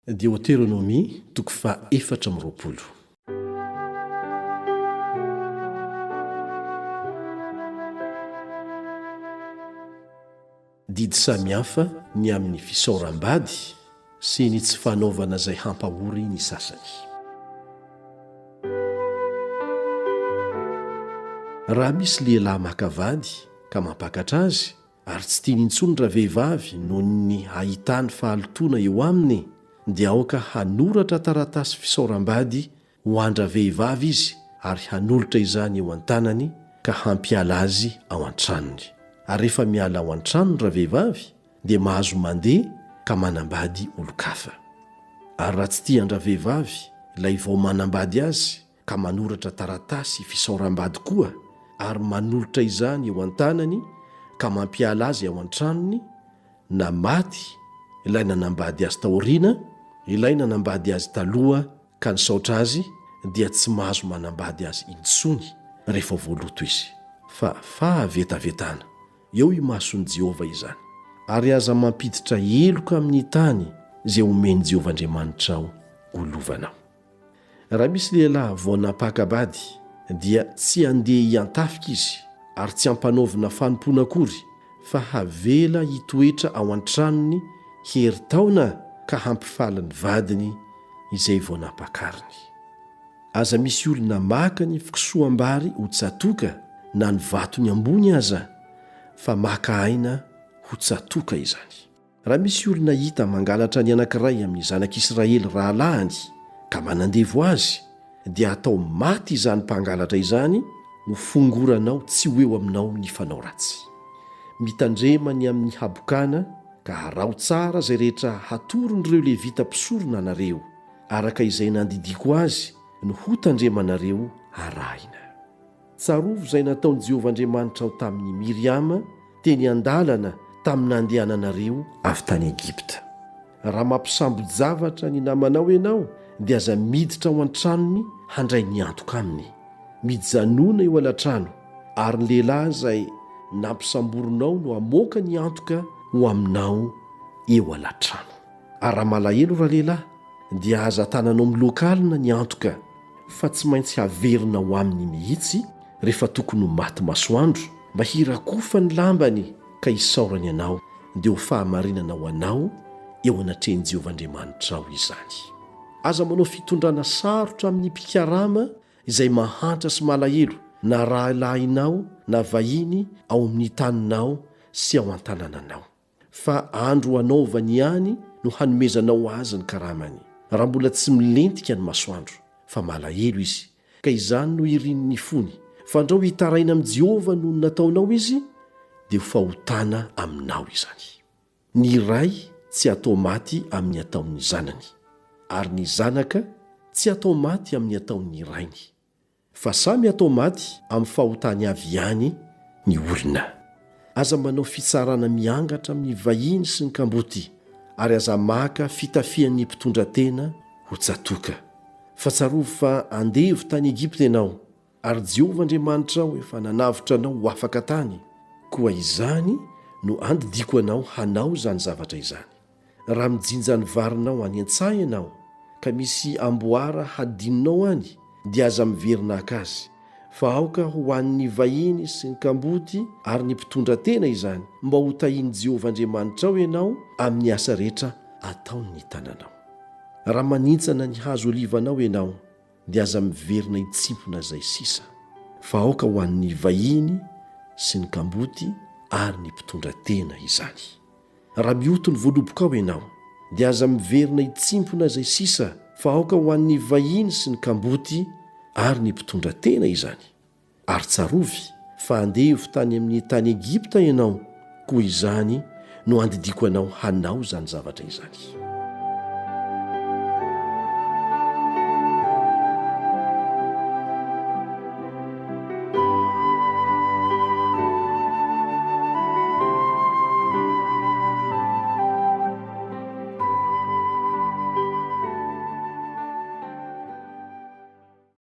Deutéronomie toko fa 4. Didy samihafa ny amin'ny fisaoram-bady sy ny tsy fanaovana izay hampahory ny sasany. Raha misy lehilahy makavady ka mampakatra azy ary tsy tiany intsony raha vehivavy noho ny ahitany fahalotoana eo aminy, dia aoka hanoratra taratasy fisaoram-bady ho andra-vehivavy izy ary hanolotra izany eo an-tanany ka hampiala azy ao an-tranony. Ary rehefa miala ao an-tranony raha vehivavy dia mahazo mandeha ka manambady olo-kafa. Ary raha tsy tia andra-vehivavy ilay vao manambady azy ka manoratra taratasy fisaoram-bady koa ary manolotra izany eo an-tanany ka mampiala azy ao an-tranony, na maty ilay nanambady azy taoriana, ilay nanambady azy taloha ka nisaotra azy, dia tsy mahazo manambady azy intsony rehefa voaloto izy, fa fahavetavetana. Eo i mason'i Jehova izany, ary aza mampiditra heloka amin'ny tany izay omeny Jehova Andriamanitra ao olovanao. Raha misy lehilahy vao napaka-bady dia tsy handeha hiantafika izy ary tsy hampanaovina fanompoana akory, fa havela hitoetra ao an-tranony heri-taona ka hampifaly ny vadiny izay vao napakariny. Aza misy olona maka ny fikisoam-bary ho tsatoka na ny vatony ambony aza, fa maka aina ho tsatoka izany. Raha misy olona hita mangalatra ny anankiray amin'ny zanak'Israely rahalahiny ka manandevo azy, dia atao maty izany mpangalatra izany, ho fongoranao tsy ho eo aminao ny fanao ratsy. Mitandremany amin'ny habokana ka harao tsara izay rehetra hatoron'ireo levita mpisorona anareo, araka izay nandidiko azy no ho tandremanareo arahina. Tsarovo izay nataon'i Jehova Andriamanitra ao tamin'ny Miriama teny an-dalana tamin'ny nandehananareo avy tany Egipta. Raha mampisambo-javatra ny namanao ianao, dia aza miditra ao an-tranony handray ny antoka aminy, mijanona eo alatrano, ary ny lehilahy izay nampisamboronao no amoaka ny antoka ho aminao eo alatrano. Ary raha malahelo raha lehilahy, dia aza tananao milokalina ny antoka, fa tsy maintsy haverina ho aminy mihitsy rehefa tokony ho maty masoandro, mba hirakofa ny lambany ka hisaorany ianao, dia ho fahamarinana ho anao eo anatrehan'i Jehova Andriamanitra ao izany. Aza manao fitondrana sarotra amin'ny mpikarama izay mahantra sy malahelo, na rahalahinao na vahiny ao amin'ny taninao sy ao an-tanànanao. Fa andro hanaovany ihany no hanomezanao azy ny karamany, raha mbola tsy milentika ny masoandro, fa malahelo izy, ka izany no irin'ny fony. Fa andrao hitaraina amin'i Jehova no nataonao izy, dia ho fahotana aminao izany. Ny ray tsy atao maty amin'ny ataon'ny zanany, ary ny zanaka tsy atao maty amin'ny ataon'ny rainy, fa samy atao maty amin'ny fahotany avy ihany ny olona. Aza manao fitsarana miangatra amin'ny vahiny sy ny kamboty, ary aza maka fitafian'ny mpitondra tena ho tsatoka. Fa tsarovo fa andevo tany Egipta ianao, ary Jehova Andriamanitra ao efa nanavitra anao ho afaka tany, koa izany no andidiko anao hanao izany zavatra izany. Raha mijinja ny varinao any an-tsaha ianao, ka misy amboara hadininao any, dia aza miverina azy, fa aoka ho an'ny vahiny sy ny kamboty ary ny mpitondra tena izany, mba ho tahian'i Jehova Andriamanitra ao ianao amin'ny asa rehetra ataony tananao. Raha manintsana ny hazo olivanao ianao, dia aza miverina hitsimpona izay sisa, fa aoka ho an'ny vahiny sy ny kamboty ary ny mpitondra tena izany. Raha mioto ny voaloboka ao ianao, dia aza miverina hitsimpona izay sisa, fa aoka ho an'ny vahiny sy ny kamboty ary ny mpitondra tena izany. Ary tsarovy fa andevo tany amin'ny tany Egipta ianao, koa izany no andidiko anao hanao izany zavatra izany.